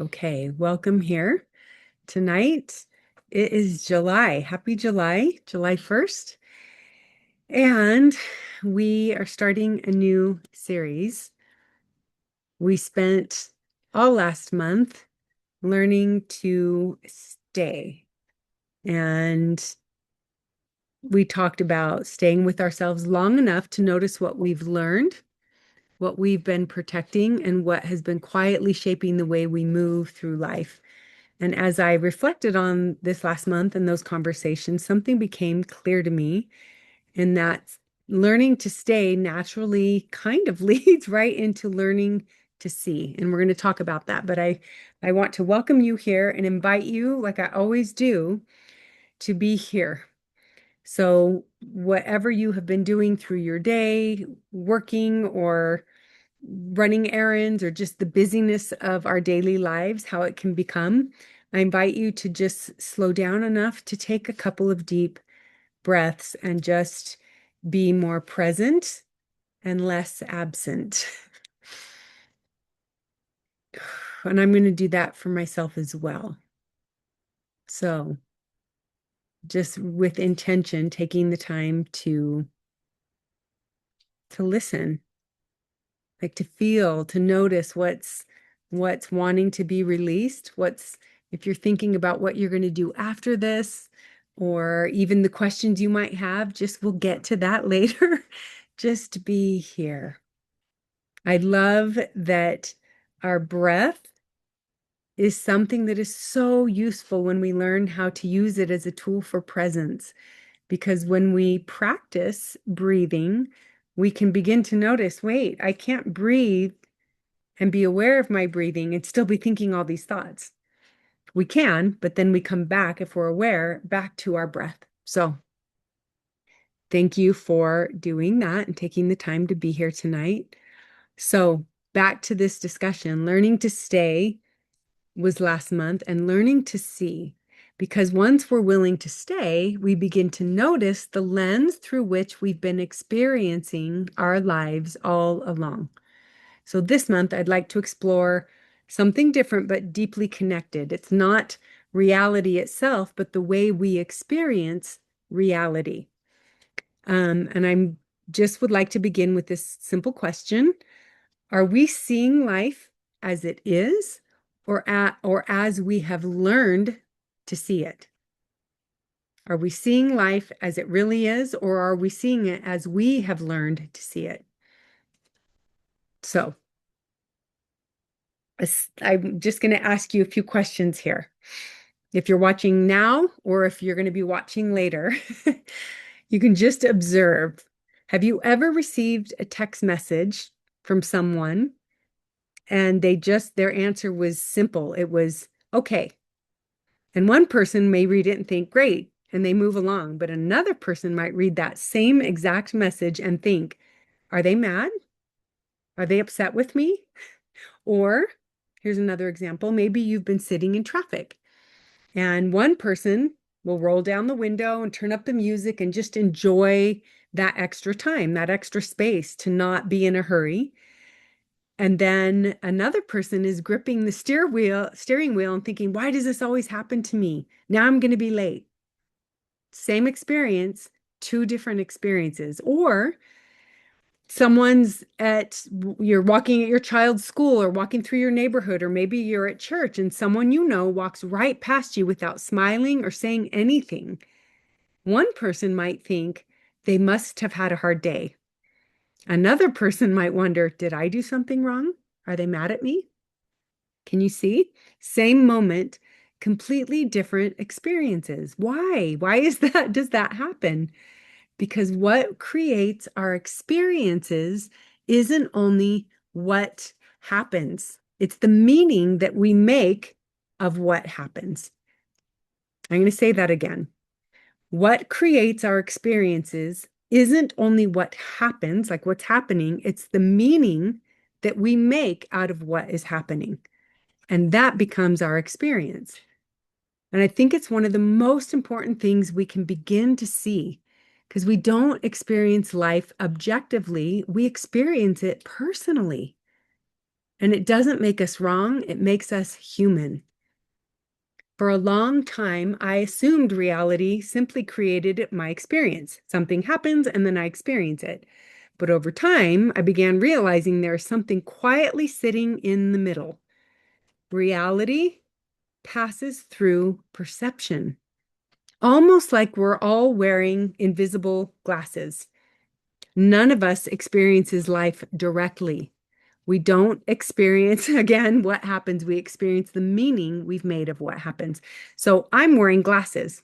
Okay, welcome here tonight. It is July. Happy July, July 1st. And we are starting a new series. We spent all last month learning to stay. And we talked about staying with ourselves long enough to notice what we've learned, what we've been protecting, and what has been quietly shaping the way we move through life. And as I reflected on this last month and those conversations, something became clear to me, and that learning to stay naturally kind of leads right into learning to see. And we're going to talk about that. But I want to welcome you here and invite you, like I always do, to be here. So whatever you have been doing through your day, working or running errands or just the busyness of our daily lives, how it can become, I invite you to just slow down enough to take a couple of deep breaths and just be more present and less absent. And I'm going to do that for myself as well. So just with intention, taking the time to listen, like to feel, to notice what's wanting to be released, if you're thinking about what you're going to do after this, or even the questions you might have, just we'll get to that later. Just be here. I love that our breath is something that is so useful when we learn how to use it as a tool for presence. Because when we practice breathing, we can begin to notice, wait, I can't breathe and be aware of my breathing and still be thinking all these thoughts. We can, but then we come back, if we're aware, back to our breath. So thank you for doing that and taking the time to be here tonight. So back to this discussion, learning to stay was last month and learning to see. Because once we're willing to stay, we begin to notice the lens through which we've been experiencing our lives all along. So this month, I'd like to explore something different but deeply connected. It's not reality itself, but the way we experience reality. And I'm just would like to begin with this simple question. Are we seeing life as it is or as we have learned to see it? Are we seeing life as it really is, or are we seeing it as we have learned to see it? So I'm just going to ask you a few questions here. If you're watching now or if you're going to be watching later, you can just observe. Have you ever received a text message from someone and their answer was simple? It was, okay. And one person may read it and think, great, and they move along. But another person might read that same exact message and think, are they mad? Are they upset with me? Or here's another example. Maybe you've been sitting in traffic and one person will roll down the window and turn up the music and just enjoy that extra time, that extra space to not be in a hurry. And then another person is gripping the steering wheel and thinking, why does this always happen to me? Now I'm going to be late. Same experience, two different experiences. Or you're walking at your child's school or walking through your neighborhood, or maybe you're at church and someone you know walks right past you without smiling or saying anything. One person might think they must have had a hard day. Another person might wonder, did I do something wrong? Are they mad at me? Can you see? Same moment, completely different experiences. Why? Why is that? Does that happen? Because what creates our experiences isn't only what happens, it's the meaning that we make of what happens. I'm going to say that again. What creates our experiences isn't only what happens, like what's happening, it's the meaning that we make out of what is happening. And that becomes our experience. And I think it's one of the most important things we can begin to see, because we don't experience life objectively, we experience it personally. And it doesn't make us wrong, it makes us human. For a long time, I assumed reality simply created my experience. Something happens and then I experience it. But over time, I began realizing there's something quietly sitting in the middle. Reality passes through perception, almost like we're all wearing invisible glasses. None of us experiences life directly. We don't experience, again, what happens. We experience the meaning we've made of what happens. So I'm wearing glasses.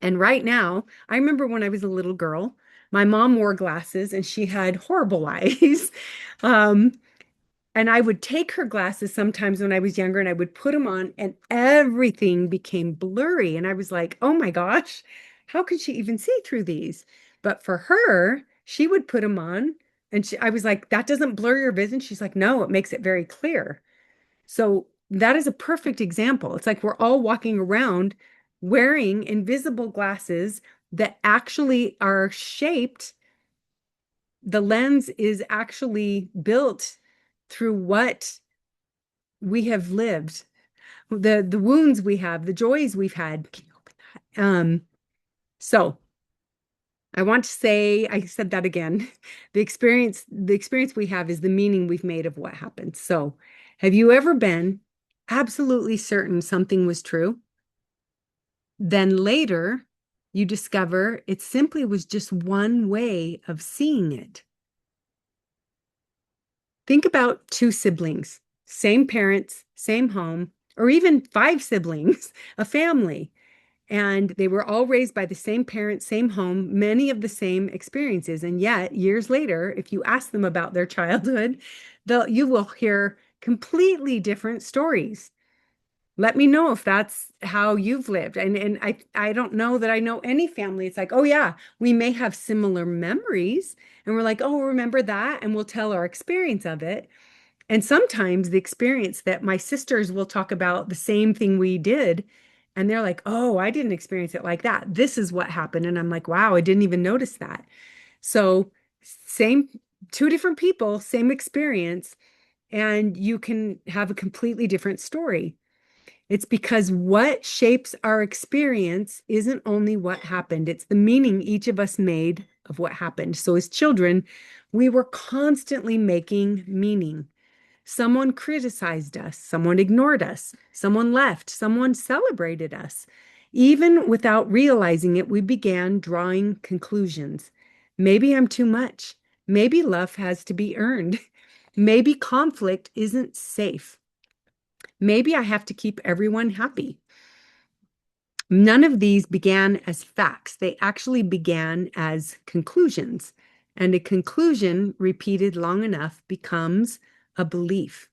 And right now, I remember when I was a little girl, my mom wore glasses and she had horrible eyes. Um, and I would take her glasses sometimes when I was younger and I would put them on and everything became blurry. And I was like, oh my gosh, how could she even see through these? But for her, she would put them on and I was like, that doesn't blur your vision. She's like, no, it makes it very clear. So that is a perfect example. It's like we're all walking around wearing invisible glasses that actually are shaped. The lens is actually built through what we have lived, the wounds we have, the joys we've had. Can you open that? So I want to say, I said that again. The experience we have is the meaning we've made of what happened. So have you ever been absolutely certain something was true? Then later you discover it simply was just one way of seeing it. Think about two siblings, same parents, same home, or even five siblings, a family. And they were all raised by the same parents, same home, many of the same experiences. And yet, years later, if you ask them about their childhood, you will hear completely different stories. Let me know if that's how you've lived. And I don't know that I know any family. It's like, oh yeah, we may have similar memories. And we're like, oh, remember that? And we'll tell our experience of it. And sometimes the experience that my sisters will talk about the same thing we did. And they're like, oh, I didn't experience it like that. This is what happened. And I'm like, wow, I didn't even notice that. So, same, two different people, same experience, and you can have a completely different story. It's because what shapes our experience isn't only what happened, it's the meaning each of us made of what happened. So, as children, we were constantly making meaning. Someone criticized us, someone ignored us, someone left, someone celebrated us. Even without realizing it, we began drawing conclusions. Maybe I'm too much. Maybe love has to be earned. Maybe conflict isn't safe. Maybe I have to keep everyone happy. None of these began as facts. They actually began as conclusions. And a conclusion repeated long enough becomes a belief.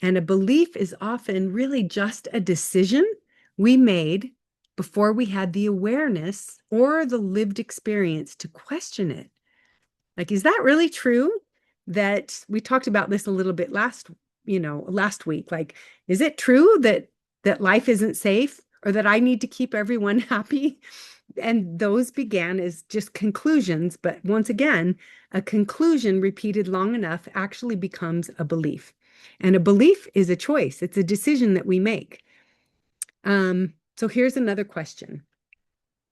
And a belief is often really just a decision we made before we had the awareness or the lived experience to question it. Like, is that really true? That we talked about this a little bit last week. Like, is it true that life isn't safe or that I need to keep everyone happy? And those began as just conclusions. But once again, a conclusion repeated long enough actually becomes a belief. And a belief is a choice, it's a decision that we make. So here's another question.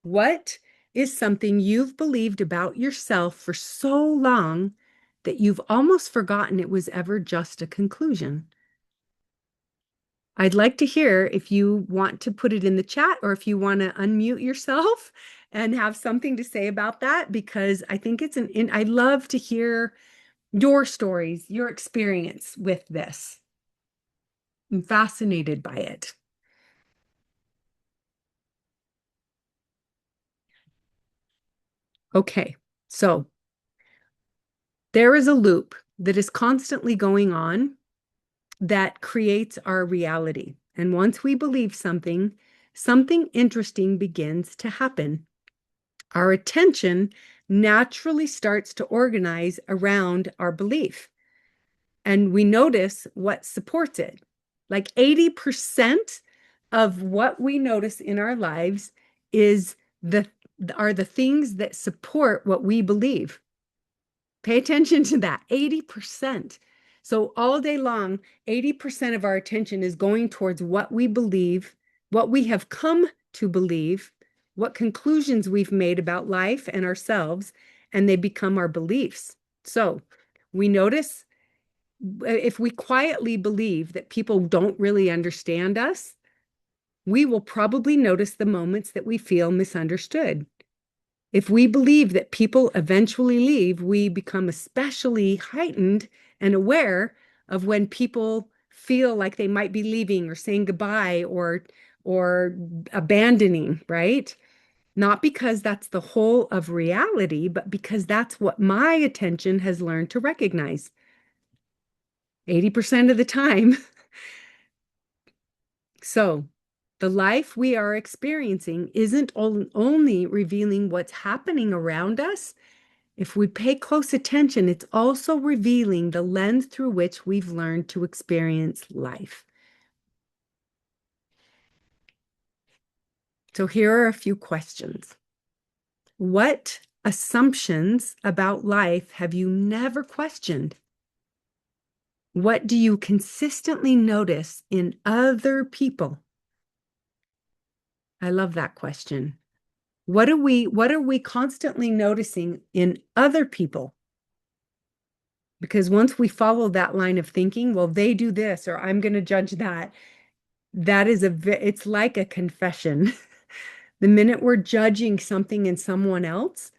What is something you've believed about yourself for so long that you've almost forgotten it was ever just a conclusion? I'd like to hear if you want to put it in the chat or if you want to unmute yourself and have something to say about that, because I think I love to hear your stories, your experience with this. I'm fascinated by it. Okay, so there is a loop that is constantly going on that creates our reality. And once we believe something, something interesting begins to happen. Our attention naturally starts to organize around our belief. And we notice what supports it. Like 80% of what we notice in our lives is are the things that support what we believe. Pay attention to that, 80%. So all day long, 80% of our attention is going towards what we believe, what we have come to believe, what conclusions we've made about life and ourselves, and they become our beliefs. So we notice if we quietly believe that people don't really understand us, we will probably notice the moments that we feel misunderstood. If we believe that people eventually leave, we become especially heightened and aware of when people feel like they might be leaving or saying goodbye or abandoning, right? Not because that's the whole of reality, but because that's what my attention has learned to recognize 80% of the time. So, the life we are experiencing isn't only revealing what's happening around us. If we pay close attention, it's also revealing the lens through which we've learned to experience life. So here are a few questions. What assumptions about life have you never questioned? What do you consistently notice in other people? I love that question. What are we constantly noticing in other people? Because once we follow that line of thinking, well, they do this, or I'm going to judge that, it's like a confession. The minute we're judging something in someone else,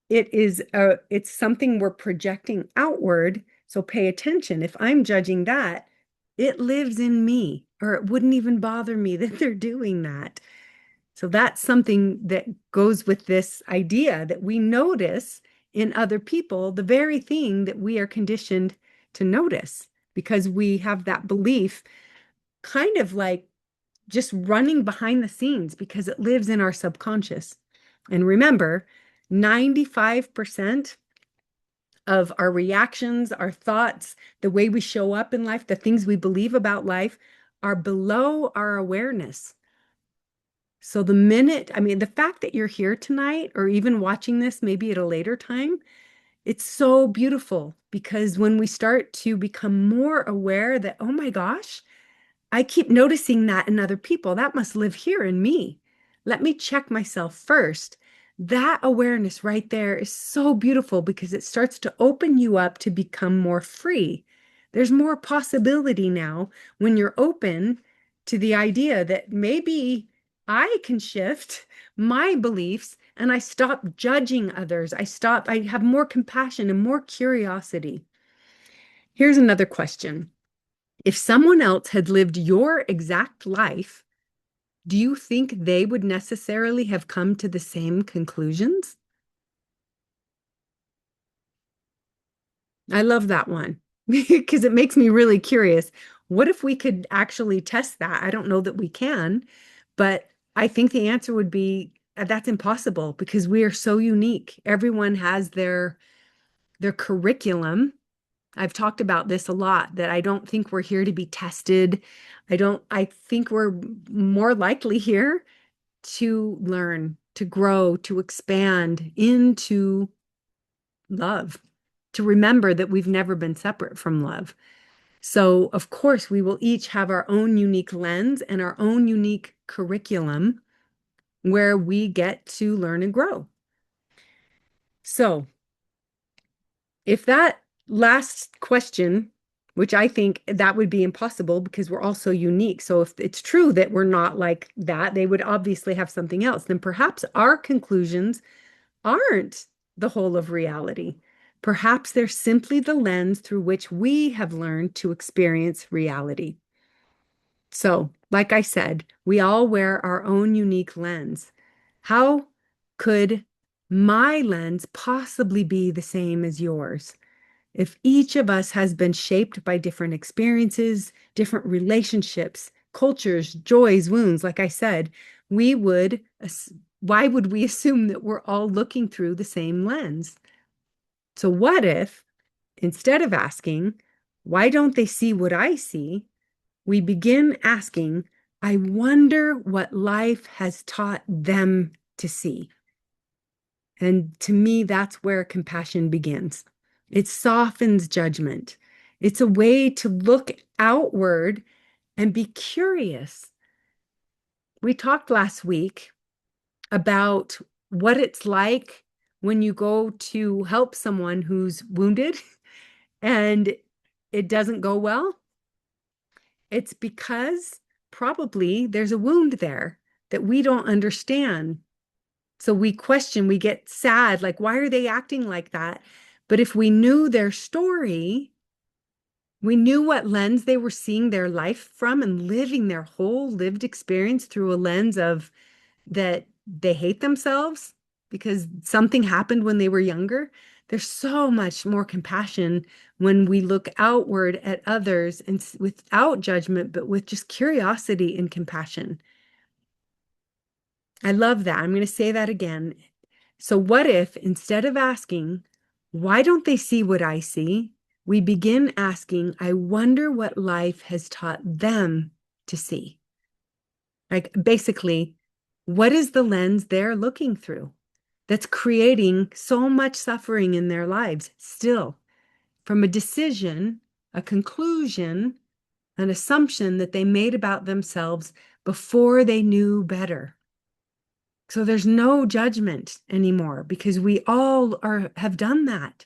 it's something we're projecting outward. So pay attention. If I'm judging that, it lives in me, or it wouldn't even bother me that they're doing that. So that's something that goes with this idea that we notice in other people the very thing that we are conditioned to notice because we have that belief kind of like just running behind the scenes because it lives in our subconscious. And remember, 95% of our reactions, our thoughts, the way we show up in life, the things we believe about life are below our awareness. So the fact that you're here tonight or even watching this maybe at a later time, it's so beautiful because when we start to become more aware that, oh my gosh, I keep noticing that in other people, that must live here in me. Let me check myself first. That awareness right there is so beautiful because it starts to open you up to become more free. There's more possibility now when you're open to the idea that maybe I can shift my beliefs and I stop judging others. I have more compassion and more curiosity. Here's another question. If someone else had lived your exact life, do you think they would necessarily have come to the same conclusions? I love that one because it makes me really curious. What if we could actually test that? I don't know that we can, but I think the answer would be that's impossible because we are so unique. Everyone has their curriculum. I've talked about this a lot that I don't think we're here to be tested. I think we're more likely here to learn, to grow, to expand into love, to remember that we've never been separate from love. So, of course, we will each have our own unique lens and our own unique curriculum where we get to learn and grow. So, if that last question, which I think that would be impossible because we're all so unique. So if it's true that we're not like that, they would obviously have something else. Then perhaps our conclusions aren't the whole of reality. Perhaps they're simply the lens through which we have learned to experience reality. So, like I said, we all wear our own unique lens. How could my lens possibly be the same as yours? If each of us has been shaped by different experiences, different relationships, cultures, joys, wounds, like I said, why would we assume that we're all looking through the same lens? So what if, instead of asking, why don't they see what I see? We begin asking, I wonder what life has taught them to see. And to me, that's where compassion begins. It softens judgment. It's a way to look outward and be curious. We talked last week about what it's like when you go to help someone who's wounded and it doesn't go well. It's because probably there's a wound there that we don't understand. So we question, we get sad, like, why are they acting like that? But if we knew their story, we knew what lens they were seeing their life from and living their whole lived experience through a lens of that they hate themselves because something happened when they were younger. There's so much more compassion when we look outward at others and without judgment, but with just curiosity and compassion. I love that. I'm going to say that again. So, what if instead of asking, why don't they see what I see? We begin asking, I wonder what life has taught them to see. Like, basically, what is the lens they're looking through that's creating so much suffering in their lives still from a decision, a conclusion, an assumption that they made about themselves before they knew better? So there's no judgment anymore because we all have done that.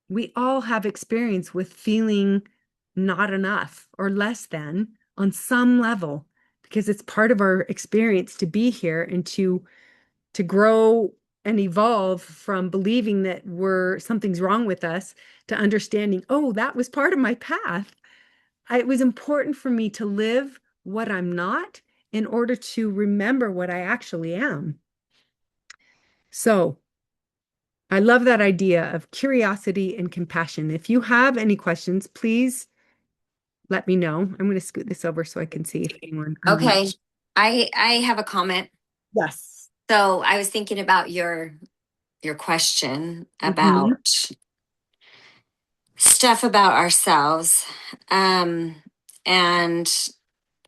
We all have experience with feeling not enough or less than on some level because it's part of our experience to be here and to grow and evolve from believing that we're something's wrong with us to understanding, oh, that was part of my path. It was important for me to live what I'm not in order to remember what I actually am. So I love that idea of curiosity and compassion. If you have any questions, please let me know. I'm going to scoot this over so I can see if anyone. Okay. I have a comment. Yes. So I was thinking about your question Mhm. about stuff about ourselves. And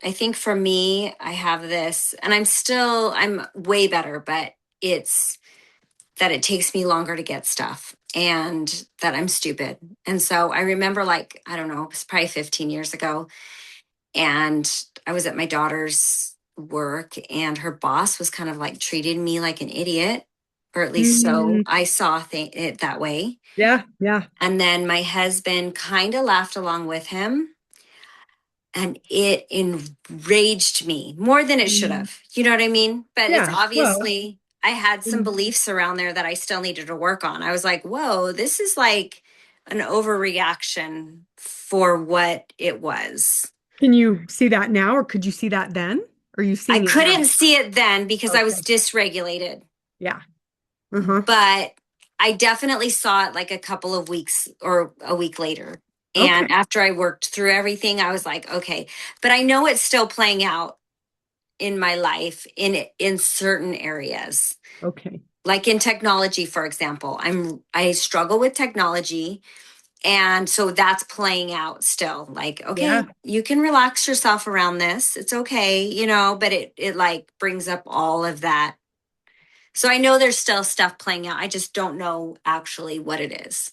I think for me, I have this, and I'm way better, but it's that it takes me longer to get stuff and that I'm stupid. And so I remember, like, I don't know, it was probably 15 years ago. And I was at my daughter's work, and her boss was kind of like treating me like an idiot, or at least so Mm, I saw it that way. yeah, yeah. And then my husband kind of laughed along with him, and it enraged me more than it should Mm, have. You know what I mean? But it's yeah. Well, obviously, I had some mm, beliefs around there that I still needed to work on. I was like, whoa, this is like an overreaction for what it was. can you see that now, or could you see that then? Or are you I seeing it now? couldn't see it then because I was Okay. dysregulated, Yeah. Uh-huh. but I definitely saw it like a couple of weeks or a week later. And Okay. after I worked through everything, I was like, okay, but I know it's still playing out in my life in certain areas. Okay. Like in technology, for example, I struggle with technology, and so that's playing out still. Like, okay, Yeah. you can relax yourself around this. It's okay, but it like brings up all of that. So I know there's still stuff playing out. I just don't know actually what it is.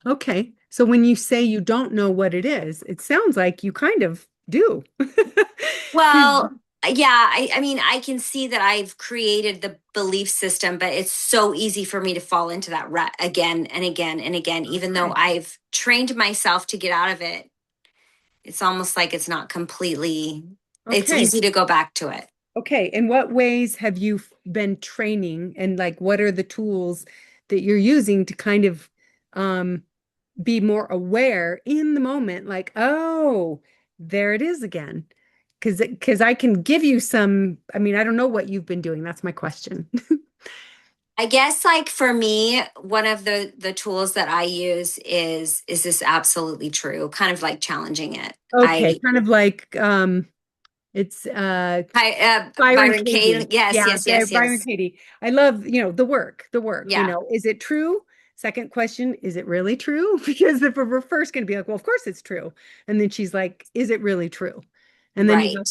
Okay. So when you say you don't know what it is, it sounds like you kind of do. 'Cause- Well, yeah, I mean, I can see that I've created the belief system, but it's so easy for me to fall into that rut again and again and again, even though Okay. I've trained myself to get out of it. It's almost like it's not completely, it's Okay. easy to go back to it. Okay. In what ways have you been training and like what are the tools that you're using to kind of um be more aware in the moment, like, oh, there it is again. Because I can give you some, I mean, I don't know what you've been doing. That's my question. I guess like for me, one of the tools that I use is this absolutely true? Kind of like challenging it. Okay, kind of like it's Byron Byron Katie. Katie. Yes, Yeah, yes, yes, Byron yes. Katie. I love, the work, Yeah, is it true? Second question, is it really true? Because if we're first going to be like, well, of course it's true. And then she's like, is it really true? And then you have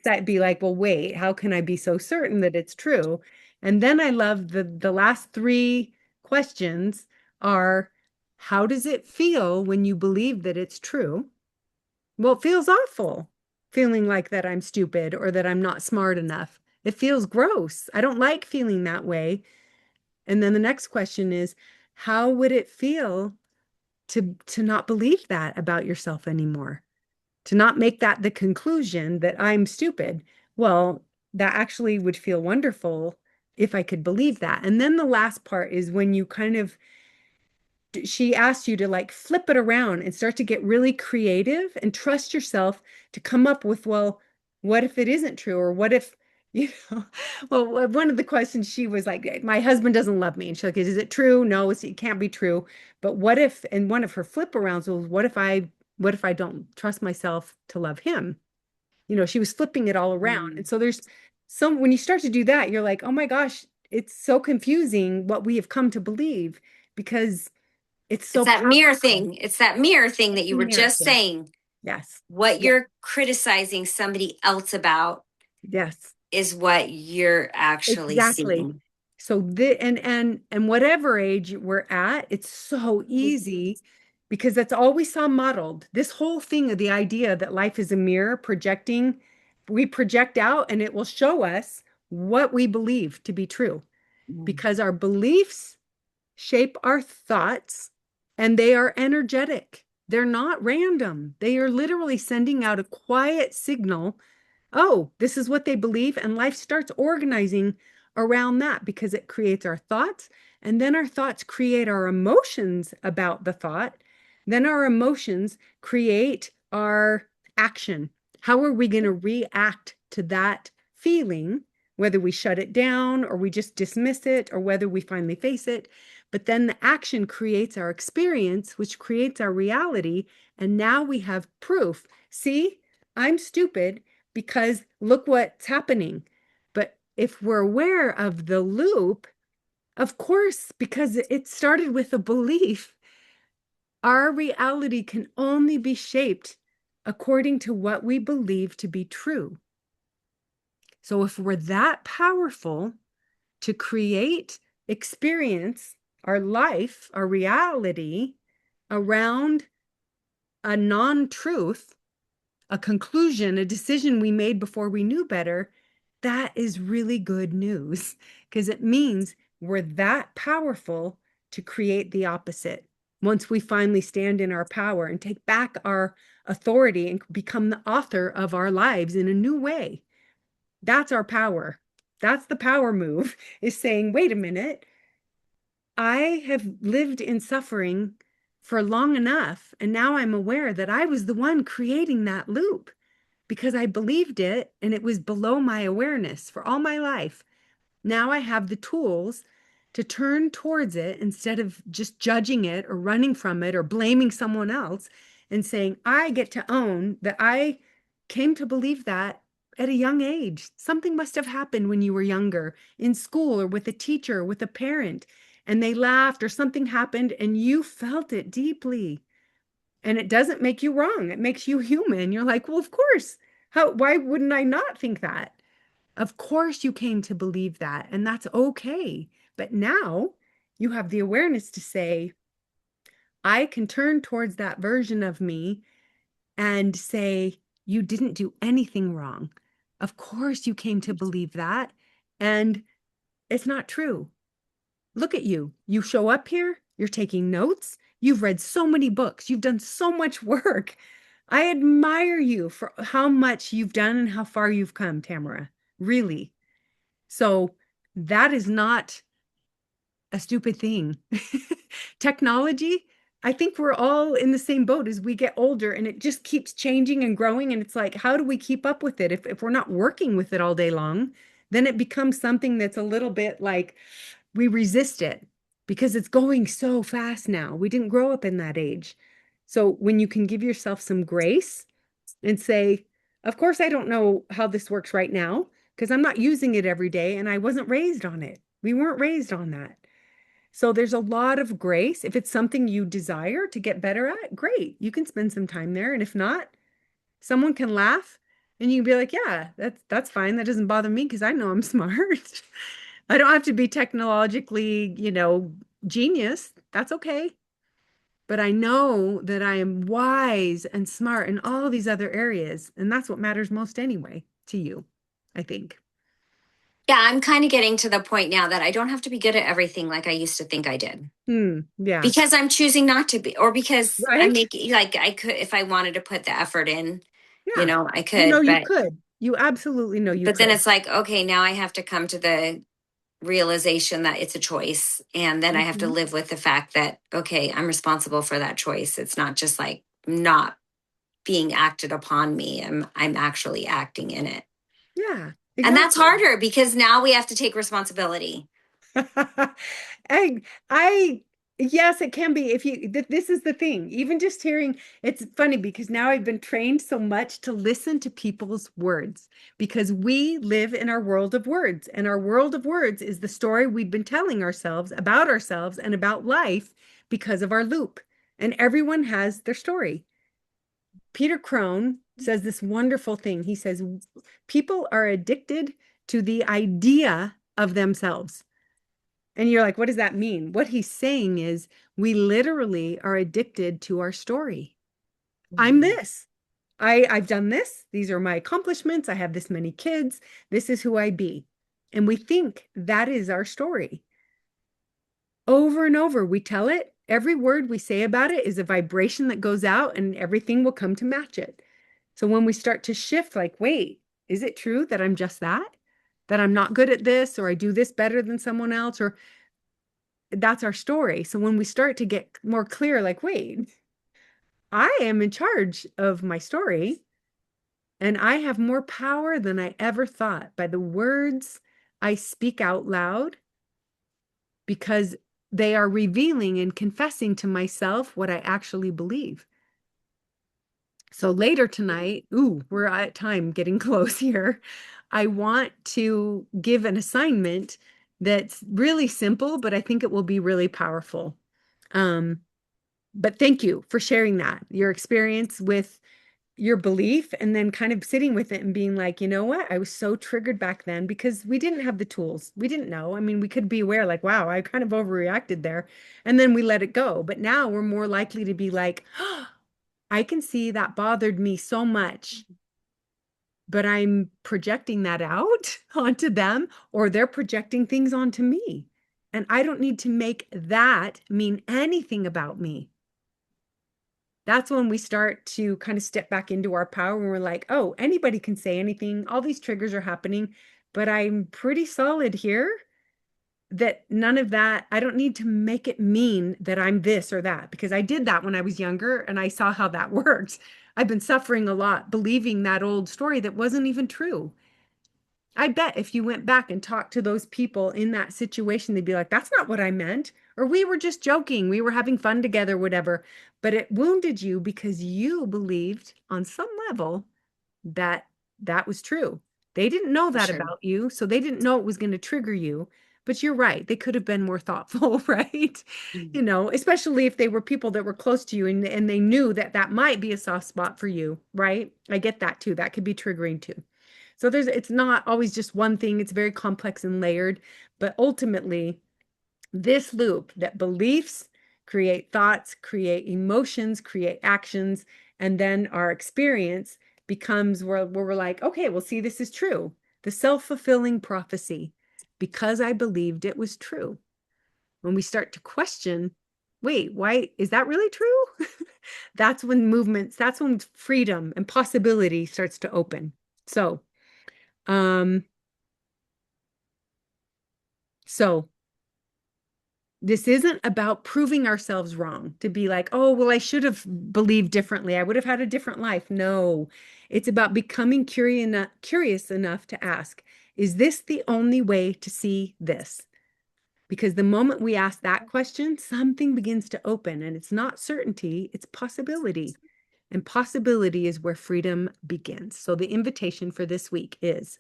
right. to be like, well, wait, how can I be so certain that it's true? And then I love the last three questions are, How does it feel when you believe that it's true? Well, it feels awful feeling like that I'm stupid or that I'm not smart enough. It feels gross. I don't like feeling that way. And then the next question is, how would it feel to not believe that about yourself anymore? To not make that the conclusion that I'm stupid. Well, that actually would feel wonderful if I could believe that. And then the last part is when you kind of she asked you to like flip it around and start to get really creative and trust yourself to come up with, well, what if it isn't true? Or what if, you know, well, one of the questions she was like, my husband doesn't love me. And she's like, is it true? No, it can't be true. But what if, and one of her flip arounds was, what if I don't trust myself to love him? You know, she was flipping it all around. And Mm. so there's some, when you start to do that, you're like, oh my gosh, it's so confusing what we have come to believe because it's It's so that mirror powerful. thing. It's that mirror thing that It's you a were mirror just thing. saying. Yes. What Yes. you're criticizing somebody else about Yes. is what you're actually Exactly. seeing. So and whatever age we're at, it's so easy because that's all we saw modeled. This whole thing of the idea that life is a mirror projecting, we project out and it will show us what we believe to be true Mm. because our beliefs shape our thoughts and they are energetic. They're not random. They are literally sending out a quiet signal. Oh, this is what they believe. And life starts organizing around that because it creates our thoughts. And then our thoughts create our emotions about the thought. Then our emotions create our action. How are we going to react to that feeling? Whether we shut it down or we just dismiss it or whether we finally face it. But then the action creates our experience, which creates our reality. And now we have proof. See, I'm stupid because look what's happening. But if we're aware of the loop, of course, because it started with a belief, our reality can only be shaped according to what we believe to be true. So if we're that powerful to create experience, our life, our reality around a non-truth, a conclusion, a decision we made before we knew better, that is really good news because it means we're that powerful to create the opposite. Once we finally stand in our power and take back our authority and become the author of our lives in a new way, that's our power. That's the power move is saying, wait a minute, I have lived in suffering for long enough. And now I'm aware that I was the one creating that loop because I believed it and it was below my awareness for all my life. Now I have the tools to turn towards it instead of just judging it or running from it or blaming someone else and saying, I get to own that I came to believe that at a young age. Something must have happened when you were younger in school or with a teacher or with a parent, and they laughed or something happened and you felt it deeply. And it doesn't make you wrong. It makes you human. You're like, well, of course. Why wouldn't I not think that? Of course you came to believe that, and that's okay. But now you have the awareness to say, I can turn towards that version of me and say, you didn't do anything wrong. Of course you came to believe that, and it's not true. Look at you. You show up here, you're taking notes, you've read so many books, you've done so much work. I admire you for how much you've done and how far you've come, Tamara. Really. So that is not a stupid thing. Technology, I think we're all in the same boat as we get older and it just keeps changing and growing. And it's like, how do we keep up with it? If we're not working with it all day long, then it becomes something that's a little bit like we resist it because it's going so fast now. We didn't grow up in that age. So when you can give yourself some grace and say, of course, I don't know how this works right now because I'm not using it every day and I wasn't raised on it. We weren't raised on that. So there's a lot of grace. If it's something you desire to get better at, great. You can spend some time there. And if not, someone can laugh and you can be like, yeah, that's fine. That doesn't bother me because I know I'm smart. I don't have to be technologically, genius. That's okay. but I know that I am wise and smart in all these other areas. And that's what matters most anyway to you, I think. Yeah, I'm kind of getting to the point now that I don't have to be good at everything like I used to think I did. Yeah. Because I'm choosing not to be, or because I'm Right? making, like, I could, if I wanted to put the effort in, Yeah. I You know, could, you could. You absolutely know you but then could. it's like, okay, now I have to come to the realization that it's a choice. And then I have to Mhm. live with the fact that, okay, I'm responsible for that choice. It's not just like not being acted upon me. I'm actually acting in it. Yeah, And that's exactly. harder because now we have to take responsibility. I, I, yes, it can be. If you, this is the thing. Even just hearing, it's funny because now I've been trained so much to listen to people's words because we live in our world of words, and our world of words is the story we've been telling ourselves and about life because of our loop. And everyone has their story. Peter Crone says this wonderful thing. He says, people are addicted to the idea of themselves. And you're like, what does that mean? What he's saying is, we literally are addicted to our story. I'm Mhm. this. I've done this. These are my accomplishments. I have this many kids. This is who I be. And we think that is our story. Over and over, we tell it. Every word we say about it is a vibration that goes out, and everything will come to match it. So when we start to shift, like, wait, is it true that I'm just that? That I'm not good at this, or I do this better than someone else, or that's our story. So when we start to get more clear, like, wait, I am in charge of my story, and I have more power than I ever thought by the words I speak out loud because they are revealing and confessing to myself what I actually believe. So later tonight, ooh, we're at time getting close here. I want to give an assignment that's really simple, but I think it will be really powerful. Um, but thank you for sharing that, your experience with your belief, and then kind of sitting with it and being like, you know what? I was so triggered back then because we didn't have the tools. We didn't know. I mean, we could be aware, like, wow, I kind of overreacted there. And then we let it go. But now we're more likely to be like, oh, I can see that bothered me so much, but I'm projecting that out onto them, or they're projecting things onto me. And I don't need to make that mean anything about me. That's when we start to kind of step back into our power when we're like, oh, anybody can say anything. All these triggers are happening, but I'm pretty solid here that none of that, I don't need to make it mean that I'm this or that because I did that when I was younger and I saw how that works. I've been suffering a lot believing that old story that wasn't even true. I bet if you went back and talked to those people in that situation, they'd be like, that's not what I meant. Or we were just joking. We were having fun together, whatever. But it wounded you because you believed on some level that that was true. They didn't know For that sure. about you, so they didn't know it was going to trigger you. But you're right. They could have been more thoughtful, right? You Mhm. know, especially if they were people that were close to you and they knew that that might be a soft spot for you, right? I get that too. That could be triggering too. So it's not always just one thing. It's very complex and layered, but ultimately this loop that beliefs create thoughts, create emotions, create actions, and then our experience becomes where we're like, okay, well, see, this is true. The self-fulfilling prophecy, because I believed it was true. When we start to question, wait, why is that really true? That's when freedom and possibility starts to open. So, um, so this isn't about proving ourselves wrong to be like, oh, well, I should have believed differently. I would have had a different life. No, it's about becoming curious enough to ask, is this the only way to see this? Because the moment we ask that question, something begins to open, and it's not certainty, it's possibility. And possibility is where freedom begins. So the invitation for this week is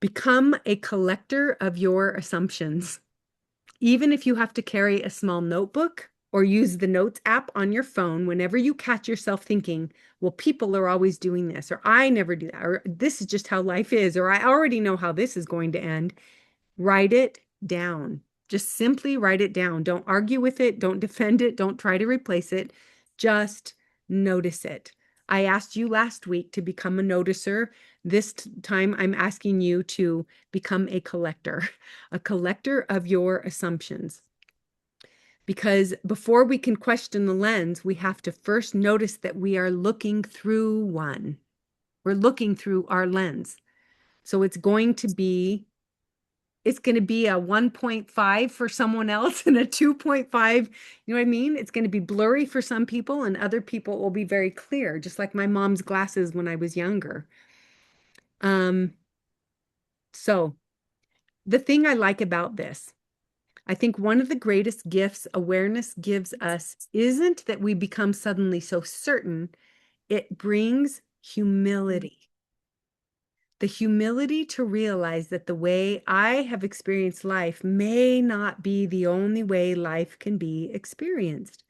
become a collector of your assumptions. Even if you have to carry a small notebook or use the notes app on your phone, whenever you catch yourself thinking, well, people are always doing this, or I never do that, or this is just how life is, or I already know how this is going to end, write it down. Just simply write it down. Don't argue with it. Don't defend it. Don't try to replace it. Just notice it. I asked you last week to become a noticer. This time I'm asking you to become a collector of your assumptions. Because before we can question the lens, we have to first notice that we are looking through one. We're looking through our lens. So it's going to be a 1.5 for someone else and a 2.5. You know what I mean? It's going to be blurry for some people and other people will be very clear, just like my mom's glasses when I was younger. Um, so the thing I like about this, I think one of the greatest gifts awareness gives us isn't that we become suddenly so certain, it brings humility. The humility to realize that the way I have experienced life may not be the only way life can be experienced.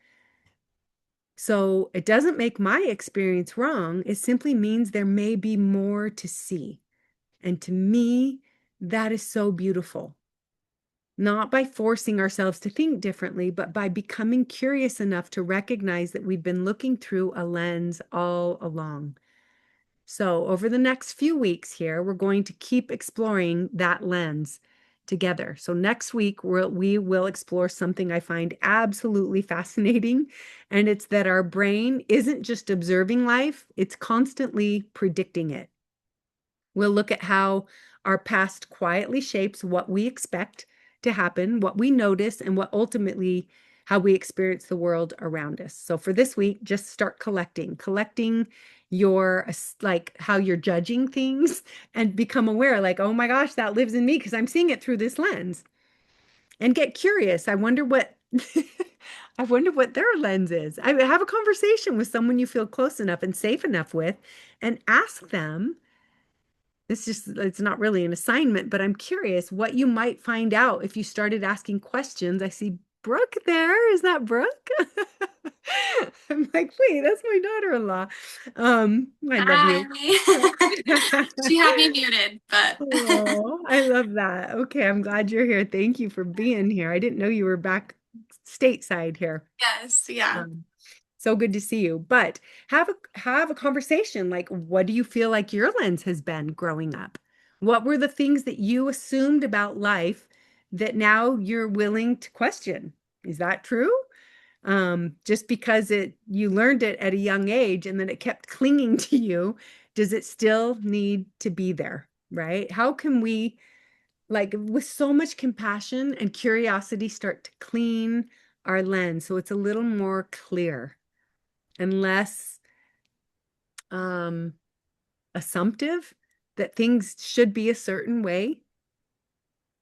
So it doesn't make my experience wrong. It simply means there may be more to see. And to me, that is so beautiful. Not by forcing ourselves to think differently, but by becoming curious enough to recognize that we've been looking through a lens all along. So over the next few weeks here, we're going to keep exploring that lens together. So next week, we will explore something I find absolutely fascinating, and it's that our brain isn't just observing life, it's constantly predicting it. We'll look at how our past quietly shapes what we expect to happen, what we notice, and what ultimately how we experience the world around us. So for this week, just start collecting your like how you're judging things and become aware like, oh my gosh, that lives in me because I'm seeing it through this lens. And get curious. I wonder what I wonder what their lens is. I have a conversation with someone you feel close enough and safe enough with and ask them it's not really an assignment, but I'm curious what you might find out if you started asking questions. I see Brooke there. Is that Brooke? I'm like, wait, that's my daughter-in-law. I love you. Hi. She had me muted, but Oh, I love that. Okay, I'm glad you're here. Thank you for being here. I didn't know you were back stateside here. yes, yeah. Um, so good to see you. But have a conversation. Like, what do you feel like your lens has been growing up? What were the things that you assumed about life that now you're willing to question? Is that true? Just because you learned it at a young age and then it kept clinging to you, does it still need to be there? Right? How can we, like, with so much compassion and curiosity, start to clean our lens so it's a little more clear and less um, assumptive that things should be a certain way,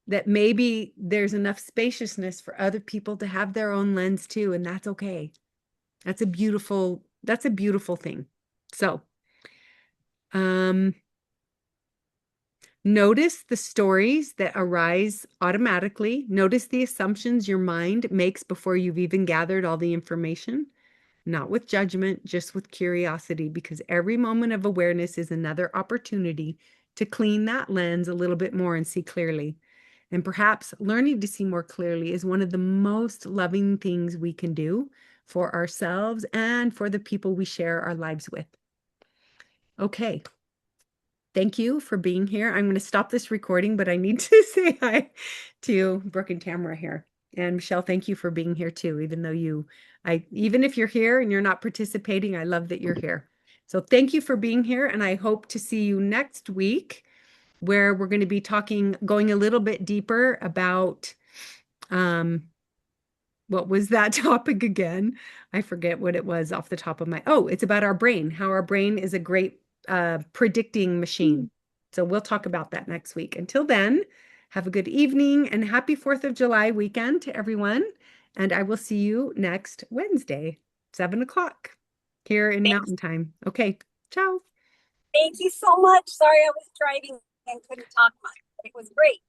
that maybe there's enough spaciousness for other people to have their own lens too, and that's okay. That's a beautiful thing. So, um, notice the stories that arise automatically. Notice the assumptions your mind makes before you've even gathered all the information. Not with judgment, just with curiosity, because every moment of awareness is another opportunity to clean that lens a little bit more and see clearly. And perhaps learning to see more clearly is one of the most loving things we can do for ourselves and for the people we share our lives with. Okay. Thank you for being here. I'm going to stop this recording, but I need to say hi to Brooke and Tamara here. And Michelle, thank you for being here too, even if you're here and you're not participating, I love that you're here. So thank you for being here. And I hope to see you next week where we're going to be going a little bit deeper about, what was that topic again? I forget what it was off the top of it's about our brain, how our brain is a great predicting machine. So we'll talk about that next week. Until then, have a good evening and happy 4th of July weekend to everyone. And I will see you next Wednesday, 7 o'clock here in Thanks. Mountain Time. Okay, ciao. Thank you so much. Sorry I was driving and couldn't talk much. It was great.